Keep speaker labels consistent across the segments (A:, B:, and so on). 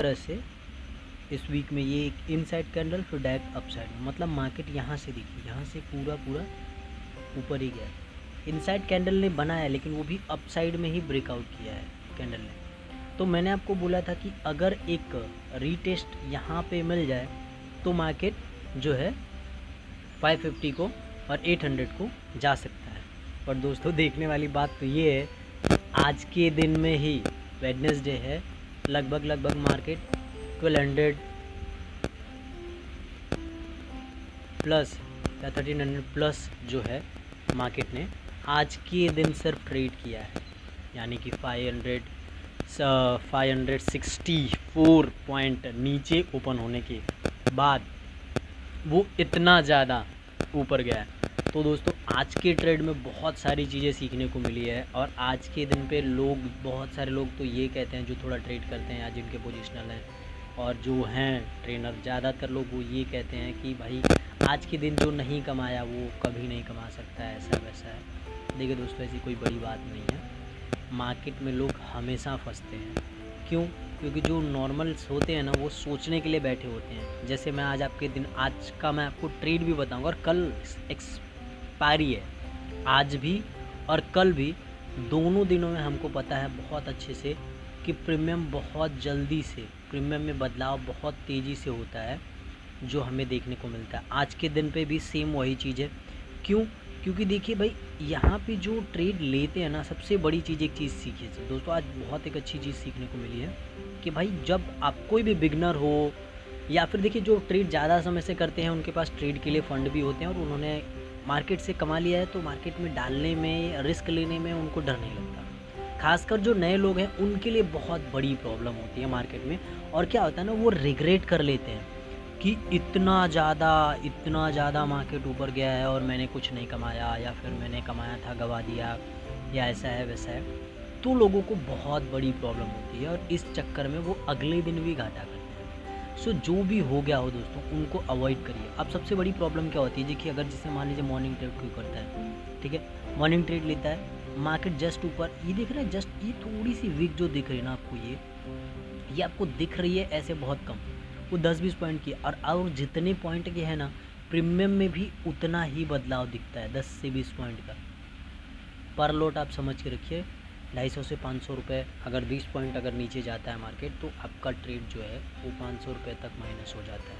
A: तरह से इस वीक में ये एक इनसाइड कैंडल फिर डायरेक्ट अपसाइड, मतलब मार्केट यहाँ से देखिए, यहाँ से पूरा पूरा ऊपर ही गया। इनसाइड कैंडल ने बनाया लेकिन वो भी अपसाइड में ही ब्रेकआउट किया है कैंडल ने। तो मैंने आपको बोला था कि अगर एक रीटेस्ट यहाँ पे मिल जाए तो मार्केट जो है 550 को और 800 को जा सकता है। पर दोस्तों देखने वाली बात तो ये है, आज के दिन में ही वेडनेसडे है, लगभग मार्केट 1200 प्लस या 1300 प्लस जो है मार्केट ने आज के दिन सिर्फ ट्रेड किया है, यानी कि 564 पॉइंट नीचे ओपन होने के बाद वो इतना ज़्यादा ऊपर गया है। तो दोस्तों आज के ट्रेड में बहुत सारी चीज़ें सीखने को मिली है, और आज के दिन पे लोग, बहुत सारे लोग तो ये कहते हैं जो थोड़ा ट्रेड करते हैं या जिनके पोजिशनल हैं और जो हैं ट्रेनर, ज़्यादातर लोग वो ये कहते हैं कि भाई आज के दिन जो नहीं कमाया वो कभी नहीं कमा सकता है, ऐसा वैसा है। देखिए दोस्तों ऐसी कोई बड़ी बात नहीं है, मार्केट में लोग हमेशा फंसते हैं। क्यों? क्योंकि जो नॉर्मल्स होते हैं ना वो सोचने के लिए बैठे होते हैं। जैसे मैं आज आपके दिन, आज का मैं आपको ट्रेड भी बताऊंगा, और कल एक्सपायरी है, आज भी और कल भी, दोनों दिनों में हमको पता है बहुत अच्छे से कि प्रीमियम बहुत जल्दी से, प्रीमियम में बदलाव बहुत तेज़ी से होता है जो हमें देखने को मिलता है। आज के दिन पे भी सेम वही चीज़ है। क्यों? क्योंकि देखिए भाई यहाँ पे जो ट्रेड लेते हैं ना, सबसे बड़ी चीज़, एक चीज़ सीखिए दोस्तों, आज बहुत एक अच्छी चीज़ सीखने को मिली है कि भाई जब आप कोई भी बिगनर हो, या फिर देखिए जो ट्रेड ज़्यादा समय से करते हैं उनके पास ट्रेड के लिए फ़ंड भी होते हैं और उन्होंने मार्केट से कमा लिया है, तो मार्केट में डालने में, रिस्क लेने में उनको डर नहीं लगता। खासकर जो नए लोग हैं उनके लिए बहुत बड़ी प्रॉब्लम होती है मार्केट में। और क्या होता है ना, वो रिग्रेट कर लेते हैं कि इतना ज़्यादा मार्केट ऊपर गया है और मैंने कुछ नहीं कमाया, या फिर मैंने कमाया था गवा दिया, या ऐसा है वैसा है। तो लोगों को बहुत बड़ी प्रॉब्लम होती है और इस चक्कर में वो अगले दिन भी घाटा करते हैं। सो जो भी हो गया हो दोस्तों, उनको अवॉइड करिए। अब सबसे बड़ी प्रॉब्लम क्या होती है, देखिए अगर जैसे मान लीजिए मॉर्निंग ट्रेड कोई करता है, ठीक है, मॉर्निंग ट्रेड लेता है, मार्केट जस्ट ऊपर, ये दिख रहा है, जस्ट ये थोड़ी सी वीक जो दिख रही है ना आपको, ये आपको दिख रही है ऐसे बहुत कम, वो 10-20 पॉइंट की, और जितने पॉइंट के है ना, प्रीमियम में भी उतना ही बदलाव दिखता है, 10 से 20 पॉइंट का पर लोट। आप समझ के रखिए 250 से 500 रुपये, अगर 20 पॉइंट अगर नीचे जाता है मार्केट, तो आपका ट्रेड जो है वो 500 रुपये तक माइनस हो जाता है।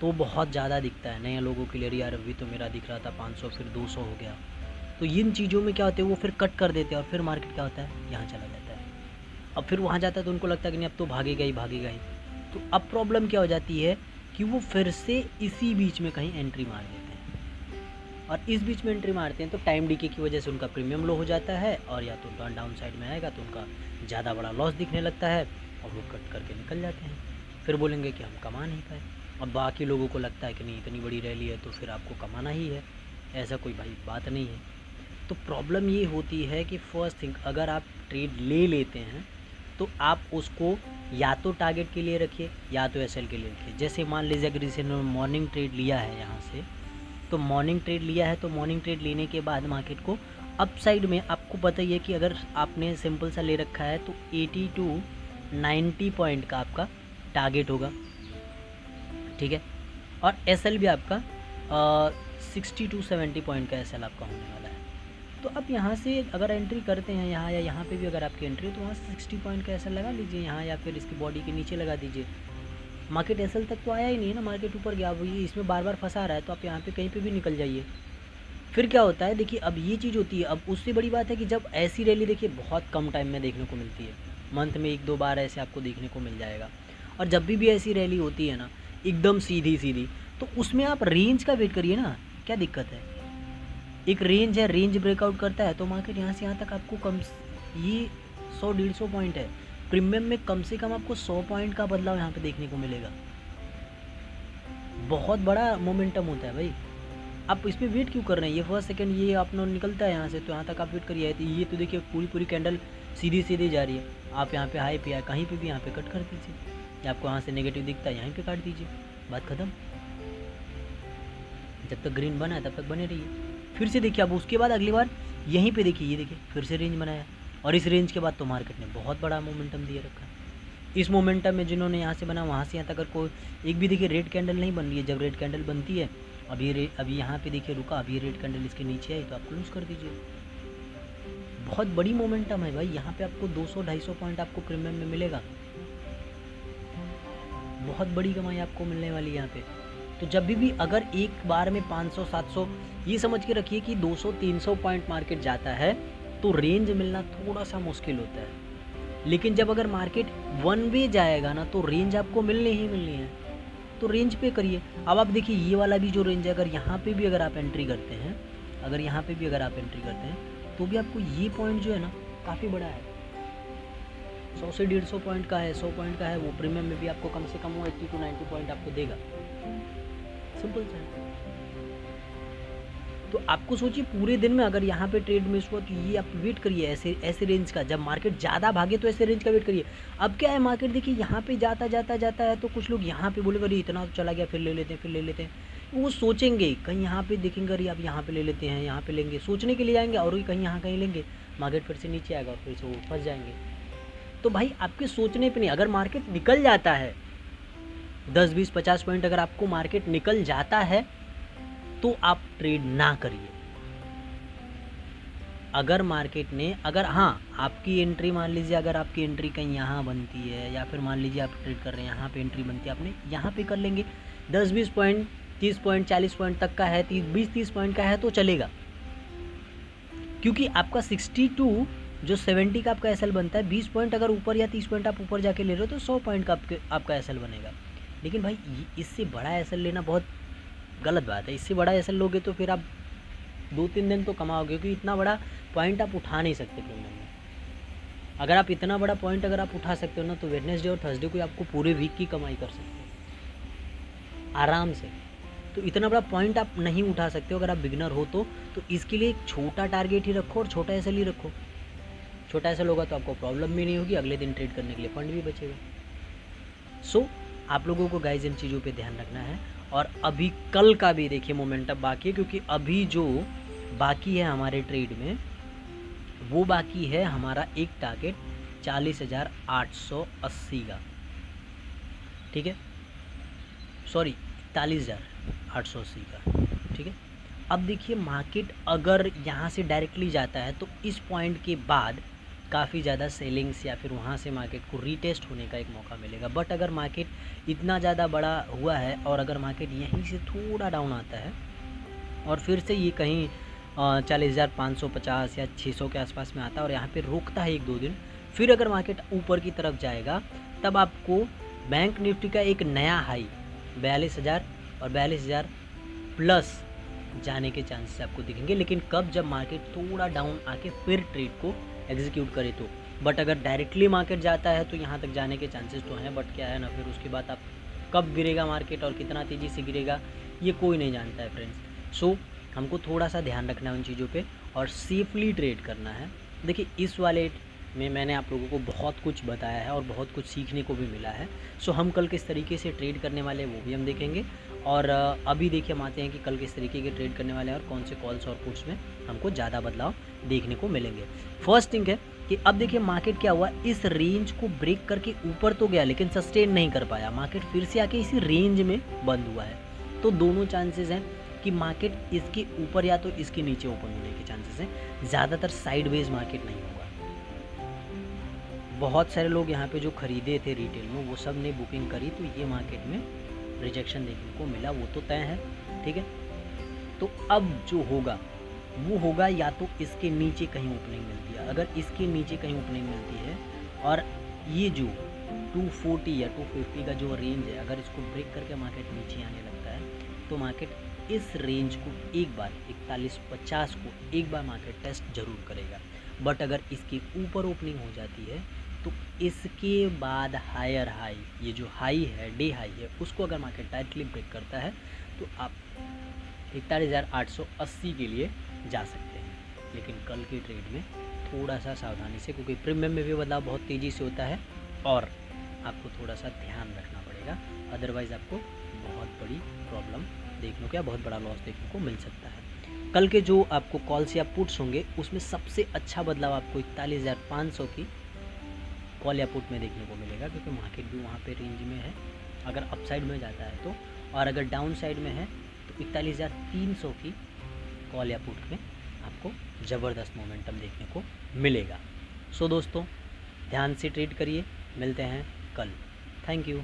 A: तो बहुत ज़्यादा दिखता है नए लोगों के लिए, यार अभी तो मेरा दिख रहा था 500, फिर 200 हो गया। तो इन चीज़ों में क्या होता है, वो फिर कट कर देते हैं और फिर मार्केट क्या होता है, यहाँ चला जाता है। अब फिर वहाँ जाता है तो उनको लगता है कि नहीं अब तो भागेगा ही। तो अब प्रॉब्लम क्या हो जाती है कि वो फिर से इसी बीच में कहीं एंट्री मार देते हैं, और इस बीच में एंट्री मारते हैं तो टाइम डीके की वजह से उनका प्रीमियम लो हो जाता है, और या तो उनका डाउन साइड में आएगा तो उनका ज़्यादा बड़ा लॉस दिखने लगता है और वो कट करके निकल जाते हैं। फिर बोलेंगे कि हम कमा नहीं पाए, और बाकी लोगों को लगता है कि नहीं इतनी बड़ी रैली है तो फिर आपको कमाना ही है। ऐसा कोई भाई बात नहीं है। तो प्रॉब्लम ये होती है कि फर्स्ट थिंग, अगर आप ट्रेड ले लेते हैं तो आप उसको या तो टारगेट के लिए रखिए या तो एसएल के लिए रखिए। जैसे मान लीजिए अगर किसी ने मॉर्निंग ट्रेड लिया है यहाँ से, तो मॉर्निंग ट्रेड लिया है, तो मॉर्निंग ट्रेड लेने के बाद मार्केट को अप साइड में, आपको पता ही है कि अगर आपने सिंपल सा ले रखा है तो 80 to 90 पॉइंट का आपका टारगेट होगा, ठीक है, और एसएल भी आपका 60 to 70 पॉइंट का एसएल आपका होने वाला है। तो आप यहाँ से अगर एंट्री करते हैं यहाँ, या यहाँ पे भी अगर आपकी एंट्री है तो वहाँ से 60 पॉइंट का एसएल लगा लीजिए यहाँ, या फिर इसकी बॉडी के नीचे लगा दीजिए। मार्केट एसएल तक तो आया ही नहीं है ना, मार्केट ऊपर गया, वो ये इसमें बार बार फंसा रहा है, तो आप यहाँ पे कहीं पे भी निकल जाइए। फिर क्या होता है, देखिए अब ये चीज़ होती है। अब उससे बड़ी बात है कि जब ऐसी रैली देखिए बहुत कम टाइम में देखने को मिलती है, मंथ में 1-2 बार ऐसे आपको देखने को मिल जाएगा। और जब भी ऐसी रैली होती है ना एकदम सीधी, तो उसमें आप रेंज का वेट करिए ना, क्या दिक्कत है। एक रेंज है, रेंज ब्रेकआउट करता है तो मार्केट यहाँ से यहाँ तक आपको कम, ये 100-150 पॉइंट है, प्रीमियम में कम से कम आपको 100 पॉइंट का बदलाव यहाँ पे देखने को मिलेगा। बहुत बड़ा मोमेंटम होता है भाई। आप इसमें वेट क्यों कर रहे हैं, ये फर्स्ट सेकंड ये अपना निकलता है यहाँ से, तो यहाँ तक आप वेट करिए। ये तो देखिए पूरी कैंडल सीधी जा रही है, आप यहाँ पे हाई पे आए, कहीं पे भी यहाँ पे कट कर दीजिए, या आपको यहाँ से नेगेटिव दिखता है यहीं पे काट दीजिए, बात ख़त्म। जब तक ग्रीन बना है तब तक बने रहिए। फिर से देखिए, अब उसके बाद अगली बार यहीं पे देखिए, ये देखिए फिर से रेंज बनाया, और इस रेंज के बाद तो मार्केट ने बहुत बड़ा मोमेंटम दिए रखा है। इस मोमेंटम में जिन्होंने यहाँ से बना वहाँ से यहाँ तक अगर कोई एक भी देखिए रेड कैंडल नहीं बन रही है, जब रेड कैंडल बनती है अभी यहाँ पे देखिए रुका, अभी रेड कैंडल इसके नीचे आई तो आप क्लोज कर दीजिए। बहुत बड़ी मोमेंटम है भाई, यहाँ पे आपको 200-250 पॉइंट आपको प्रीमियम में मिलेगा, बहुत बड़ी कमाई आपको मिलने वाली है यहाँ पे। तो जब भी अगर एक बार में 500-700 ये समझ के रखिए कि 200-300 पॉइंट मार्केट जाता है तो रेंज मिलना थोड़ा सा मुश्किल होता है, लेकिन जब अगर मार्केट वन वे जाएगा ना तो रेंज आपको मिलनी ही मिलनी है, तो रेंज पे करिए। अब आप देखिए ये वाला भी जो रेंज है, अगर यहाँ पे भी अगर आप एंट्री करते हैं, अगर यहाँ पे भी अगर आप एंट्री करते हैं तो भी आपको ये पॉइंट जो है ना काफ़ी बड़ा है, 100 से 150 पॉइंट का है, 100 पॉइंट का है, वो प्रीमियम में भी आपको कम से कम वो 80-90 पॉइंट आपको देगा, सिंपल सा है। तो आपको सोचिए पूरे दिन में अगर यहाँ पे ट्रेड मिस हुआ तो ये आप वेट करिए ऐसे रेंज का, जब मार्केट ज़्यादा भागे तो ऐसे रेंज का वेट करिए। अब क्या है मार्केट देखिए यहाँ पे जाता है तो कुछ लोग यहाँ पे बोलेगा अरे इतना तो चला गया फिर ले लेते हैं, वो सोचेंगे कहीं यहाँ पे देखेंगे अरे अब यहाँ पे ले लेते हैं, यहाँ पे लेंगे, सोचने के लिए जाएंगे और कहीं यहाँ कहीं लेंगे, मार्केट फिर से नीचे आएगा और फिर से वो फंस जाएंगे। तो भाई आपके सोचने पे नहीं, अगर मार्केट निकल जाता है 10-20-50 पॉइंट अगर आपको मार्केट निकल जाता है तो आप ट्रेड ना करिए। अगर मार्केट ने अगर हाँ आपकी एंट्री मान लीजिए अगर आपकी एंट्री कहीं यहाँ बनती है या फिर मान लीजिए आप ट्रेड कर रहे हैं यहाँ पे एंट्री बनती है, आपने यहाँ पे कर लेंगे 10-20 पॉइंट 30 पॉइंट 40 पॉइंट तक का है, 20-30 पॉइंट का है तो चलेगा, क्योंकि आपका 62 जो 70 का आपका एसएल बनता है, 20 पॉइंट अगर ऊपर या 30 पॉइंट आप ऊपर जाके ले रहे हो तो 100 पॉइंट का आपका एसएल बनेगा। लेकिन भाई इससे बड़ा एसएल लेना बहुत गलत बात है, इससे बड़ा एसएल लोगे तो फिर आप 2-3 दिन तो कमाओगे, क्योंकि इतना बड़ा पॉइंट आप उठा नहीं सकते प्रीमियम में। अगर आप इतना बड़ा पॉइंट अगर आप उठा सकते हो ना तो वेडनेसडे और थर्सडे को आपको पूरे वीक की कमाई कर सकते हो आराम से। तो इतना बड़ा पॉइंट आप नहीं उठा सकते हो अगर आप बिगनर हो तो इसके लिए एक छोटा टारगेट ही रखो और छोटा एसएल ही रखो। छोटा एसएल होगा तो आपको प्रॉब्लम भी नहीं होगी, अगले दिन ट्रेड करने के लिए फंड भी बचेगा। सो आप लोगों को गाइज इन चीज़ों पे ध्यान रखना है। और अभी कल का भी देखिए मोमेंटम बाकी है, क्योंकि अभी जो बाकी है हमारे ट्रेड में वो बाकी है हमारा एक टारगेट 40,880 का, ठीक है, सॉरी 41,880 का, ठीक है। अब देखिए मार्केट अगर यहाँ से डायरेक्टली जाता है तो इस पॉइंट के बाद काफ़ी ज़्यादा सेलिंग्स या फिर वहाँ से मार्केट को रीटेस्ट होने का एक मौका मिलेगा। बट अगर मार्केट इतना ज़्यादा बड़ा हुआ है और अगर मार्केट यहीं से थोड़ा डाउन आता है और फिर से ये कहीं 40,550 या 600 के आसपास में आता है और यहाँ पे रुकता है 1-2 दिन, फिर अगर मार्केट ऊपर की तरफ जाएगा तब आपको बैंक निफ्टी का एक नया हाई 42,000 और 42,000 प्लस जाने के चांसेस आपको दिखेंगे। लेकिन कब, जब मार्केट थोड़ा डाउन आके फिर ट्रेड को एग्जीक्यूट करे तो। बट अगर डायरेक्टली मार्केट जाता है तो यहाँ तक जाने के चांसेस तो हैं, बट क्या है ना फिर उसके बाद आप कब गिरेगा मार्केट और कितना तेज़ी से गिरेगा ये कोई नहीं जानता है फ्रेंड्स। सो हमको थोड़ा सा ध्यान रखना है उन चीज़ों पे और सेफली ट्रेड करना है। देखिए इस वाले में मैंने आप लोगों को बहुत कुछ बताया है और बहुत कुछ सीखने को भी मिला है। सो हम कल किस तरीके से ट्रेड करने वाले हैं वो भी हम देखेंगे। और अभी देखिए हम आते हैं कि कल किस तरीके के ट्रेड करने वाले हैं और कौन से कॉल्स और पुट्स में हमको ज़्यादा बदलाव देखने को मिलेंगे। फर्स्ट थिंग है कि अब देखिए मार्केट क्या हुआ, इस रेंज को ब्रेक करके ऊपर तो गया लेकिन सस्टेन नहीं कर पाया, मार्केट फिर से आके इसी रेंज में बंद हुआ है। तो दोनों चांसेस हैं कि मार्केट इसके ऊपर या तो इसके नीचे ओपन होने के चांसेस हैं, ज़्यादातर साइडवेज मार्केट नहीं होगा। बहुत सारे लोग यहाँ पे जो खरीदे थे रिटेल में वो सब ने बुकिंग करी तो ये मार्केट में रिजेक्शन देखने को मिला, वो तो तय है, ठीक है। तो अब जो होगा वो होगा या तो इसके नीचे कहीं ओपनिंग मिलती है, अगर इसके नीचे कहीं ओपनिंग मिलती है और ये जो 240 या 250 का जो रेंज है अगर इसको ब्रेक करके मार्केट नीचे आने लगता है तो मार्केट इस रेंज को एक बार 4150 को एक बार मार्केट टेस्ट जरूर करेगा। बट अगर इसके ऊपर ओपनिंग हो जाती है तो इसके बाद हायर हाई, ये जो हाई है डे हाई है, उसको अगर मार्केट डायरेक्टली ब्रेक करता है तो आप 41,880 के लिए जा सकते हैं। लेकिन कल के ट्रेड में थोड़ा सा सावधानी से, क्योंकि प्रीमियम में भी बदलाव बहुत तेज़ी से होता है और आपको थोड़ा सा ध्यान रखना पड़ेगा, अदरवाइज़ आपको बहुत बड़ी प्रॉब्लम देखने को या बहुत बड़ा लॉस देखने को मिल सकता है। कल के जो आपको कॉल्स या पुट्स होंगे उसमें सबसे अच्छा बदलाव आपको 41,500 की कॉल या पुट में देखने को मिलेगा, क्योंकि मार्केट भी वहाँ पे रेंज में है अगर अपसाइड में जाता है तो, और अगर डाउन साइड में है तो 41,300 की कॉल या पुट में आपको ज़बरदस्त मोमेंटम देखने को मिलेगा। सो दोस्तों ध्यान से ट्रेड करिए, मिलते हैं कल। Thank you.